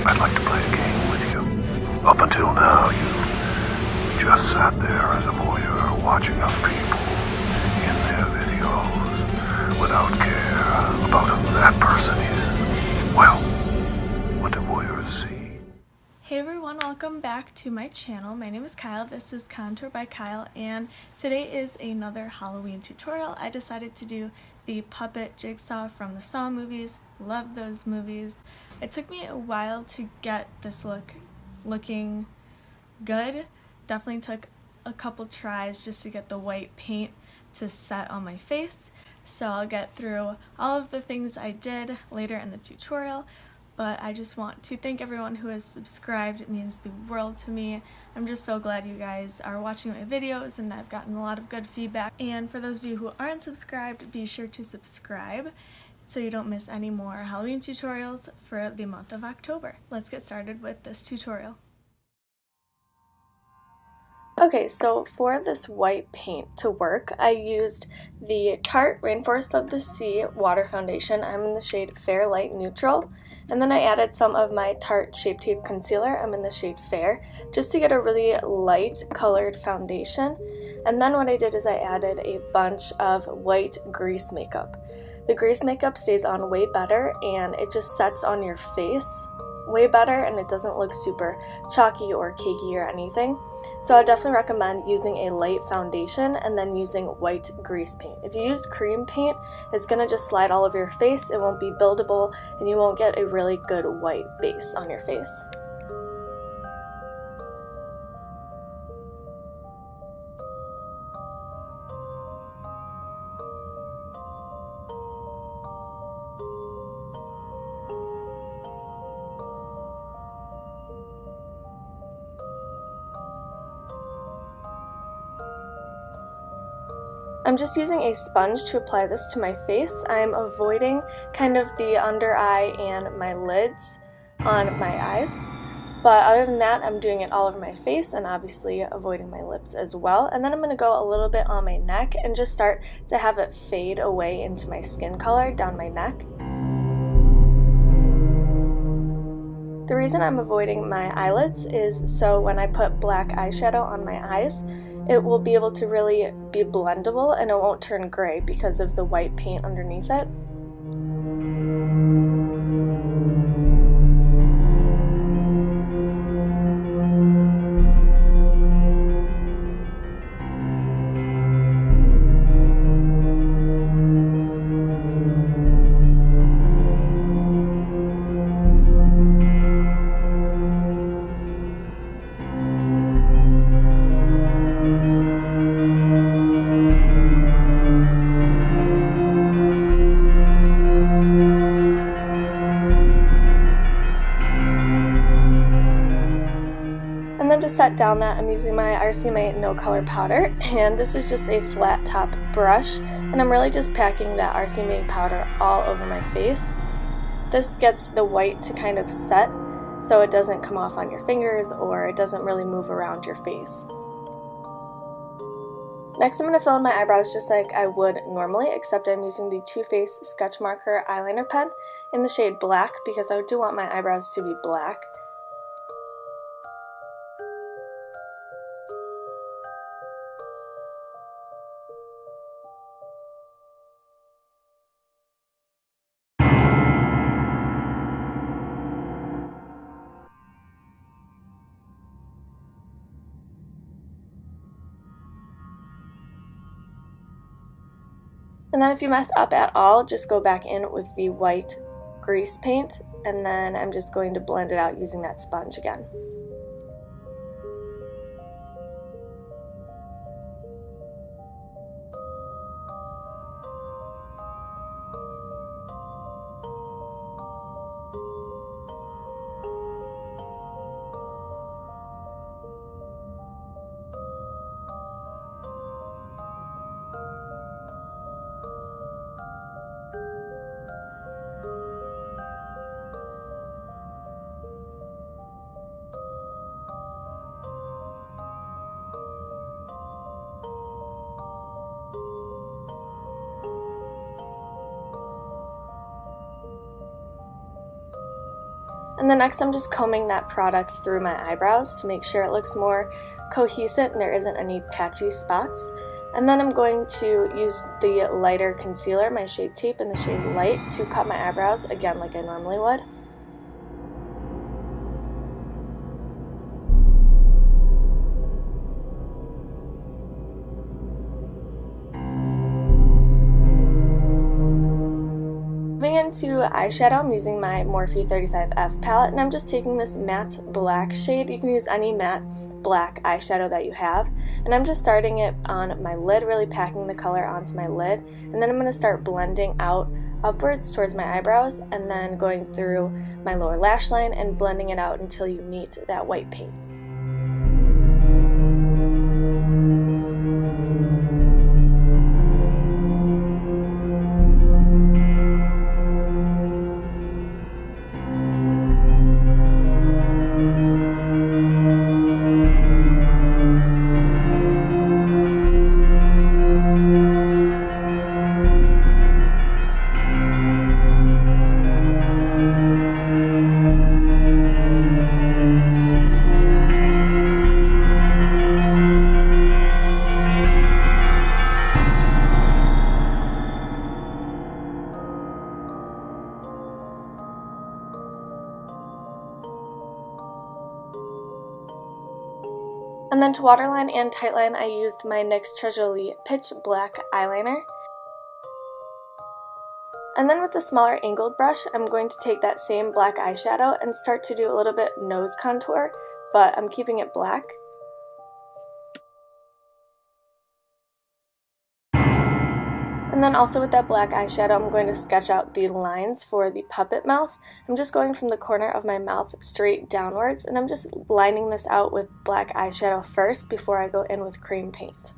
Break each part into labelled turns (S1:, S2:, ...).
S1: I'd like to play a game with you. Up until now, you just sat there as a voyeur watching other people in their videos without care about who that person is. Well, what do voyeurs see?
S2: Hey everyone, welcome back to my channel. My name is Kyle. This is Kontour by Kyle, and today is another Halloween tutorial. I decided to do the puppet Jigsaw from the Saw movies. Love those movies. It took me a while to get this looking good. Definitely took a couple tries just to get the white paint to set on my face. So I'll get through all of the things I did later in the tutorial. But I just want to thank everyone who has subscribed. It means the world to me. I'm just so glad you guys are watching my videos, and I've gotten a lot of good feedback. And for those of you who aren't subscribed, be sure to subscribe so you don't miss any more Halloween tutorials for the month of October. Let's get started with this tutorial. Okay, so for this white paint to work, I used the Tarte Rainforest of the Sea water foundation. I'm in the shade Fair Light Neutral. And then I added some of my Tarte Shape Tape Concealer. I'm in the shade Fair, just to get a really light colored foundation. And then what I did is I added a bunch of white grease makeup. The grease makeup stays on way better, and it just sets on your face way better, and it doesn't look super chalky or cakey or anything. So I definitely recommend using a light foundation and then using white grease paint. If you use cream paint, it's going to just slide all over your face. It won't be buildable, and you won't get a really good white base on your face. I'm just using a sponge to apply this to my face. I'm avoiding kind of the under eye and my lids on my eyes. But other than that, I'm doing it all over my face and obviously avoiding my lips as well. And then I'm going to go a little bit on my neck and just start to have it fade away into my skin color down my neck. The reason I'm avoiding my eyelids is so when I put black eyeshadow on my eyes, it will be able to really be blendable and it won't turn gray because of the white paint underneath it. To set down that, I'm using my RCMA No Color Powder, and this is just a flat top brush, and I'm really just packing that RCMA powder all over my face. This gets the white to kind of set so it doesn't come off on your fingers or it doesn't really move around your face. Next, I'm going to fill in my eyebrows just like I would normally, except I'm using the Too Faced Sketch Marker eyeliner pen in the shade Black because I do want my eyebrows to be black. And then if you mess up at all, just go back in with the white grease paint, and then I'm just going to blend it out using that sponge again. And then next I'm just combing that product through my eyebrows to make sure it looks more cohesive and there isn't any patchy spots. And then I'm going to use the lighter concealer, my Shape Tape in the shade Light, to cut my eyebrows, again like I normally would. Moving into eyeshadow, I'm using my Morphe 35F palette, and I'm just taking this matte black shade. You can use any matte black eyeshadow that you have, and I'm just starting it on my lid, really packing the color onto my lid, and then I'm going to start blending out upwards towards my eyebrows, and then going through my lower lash line and blending it out until you meet that white paint. And then to waterline and tightline, I used my NYX Jolie Pitch Black eyeliner. And then with the smaller angled brush, I'm going to take that same black eyeshadow and start to do a little bit nose contour, but I'm keeping it black. And then also with that black eyeshadow, I'm going to sketch out the lines for the puppet mouth. I'm just going from the corner of my mouth straight downwards, and I'm just lining this out with black eyeshadow first before I go in with cream paint.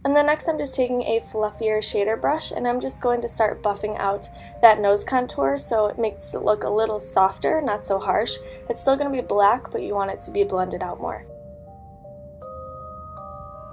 S2: And then next I'm just taking a fluffier shader brush, and I'm just going to start buffing out that nose contour so it makes it look a little softer, not so harsh. It's still going to be black, but you want it to be blended out more.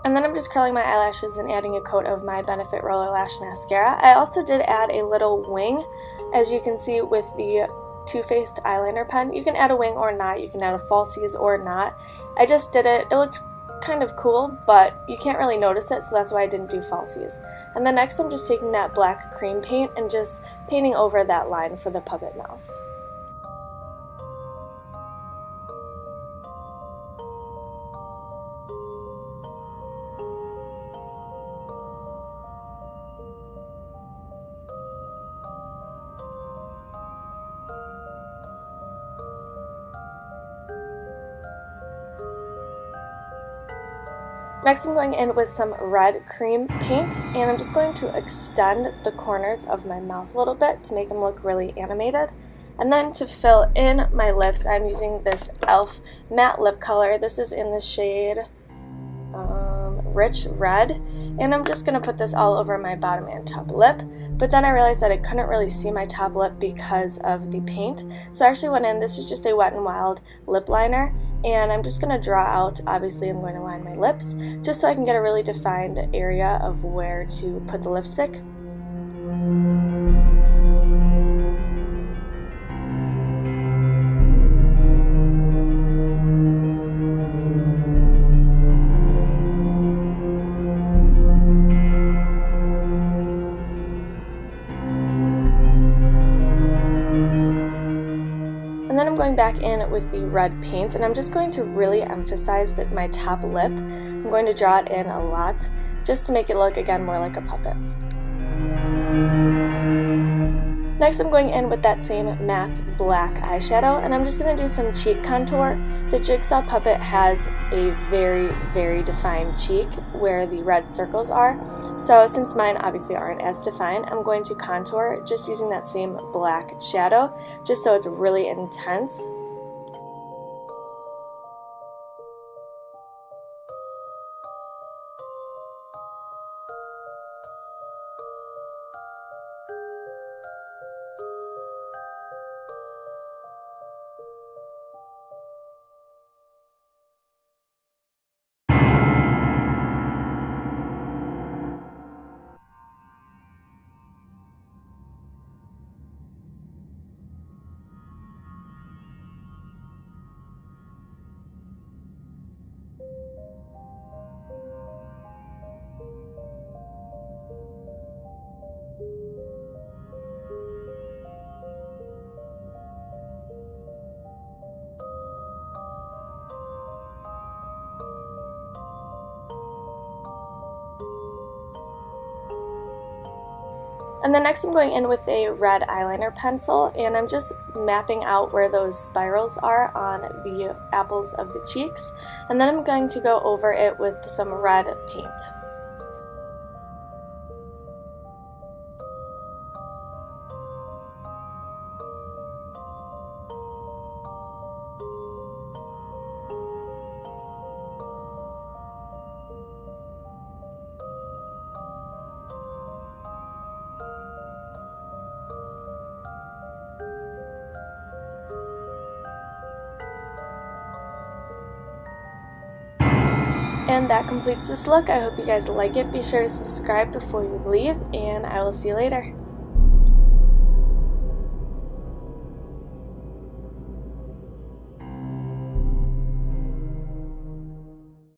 S2: And then I'm just curling my eyelashes and adding a coat of my Benefit Roller Lash Mascara. I also did add a little wing, as you can see with the Too Faced eyeliner pen. You can add a wing or not, you can add a falsies or not. I just did it, it looked kind of cool, but you can't really notice it, so that's why I didn't do falsies. And then next I'm just taking that black cream paint and just painting over that line for the puppet mouth. Next I'm going in with some red cream paint, and I'm just going to extend the corners of my mouth a little bit to make them look really animated. And then to fill in my lips, I'm using this e.l.f. matte lip color. This is in the shade Rich Red, and I'm just going to put this all over my bottom and top lip. But then I realized that I couldn't really see my top lip because of the paint, so I actually went in, this is just a Wet n Wild lip liner, and I'm just going to draw out, obviously I'm going to line my lips, just so I can get a really defined area of where to put the lipstick. And then I'm going back in with the red paint, and I'm just going to really emphasize that my top lip. I'm going to draw it in a lot, just to make it look, again, more like a puppet. Next I'm going in with that same matte black eyeshadow, and I'm just going to do some cheek contour. The Jigsaw puppet has a very, very defined cheek where the red circles are. So since mine obviously aren't as defined, I'm going to contour just using that same black shadow, just so it's really intense. And then next I'm going in with a red eyeliner pencil, and I'm just mapping out where those spirals are on the apples of the cheeks. And then I'm going to go over it with some red paint. And that completes this look. I hope you guys like it. Be sure to subscribe before you leave, and I will see you later.